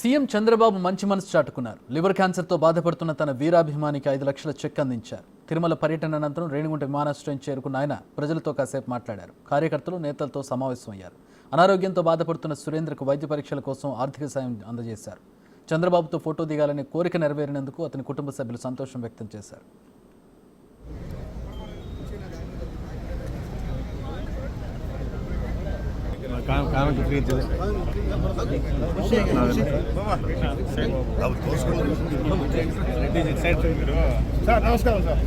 CM Chandrababu మంచి మనసు చాటుకున్నారు. లివర్ క్యాన్సర్తో బాధపడుతున్న తన వీరాభిమానికి 5 లక్షల చెక్ అందించారు. తిరుమల పర్యటన అనంతరం రేణిగుంట విమానాశ్రయం చేరుకున్న ఆయన ప్రజలతో కాసేపు మాట్లాడారు. కార్యకర్తలు, నేతలతో సమావేశమయ్యారు. అనారోగ్యంతో బాధపడుతున్న సురేంద్రకు వైద్య పరీక్షల కోసం ఆర్థిక సాయం అందజేశారు. చంద్రబాబుతో ఫోటో దిగాలనే కోరిక నెరవేరినందుకు అతని కుటుంబ సభ్యులు సంతోషం వ్యక్తం చేశారు. సార్ నమస్కారం సార్.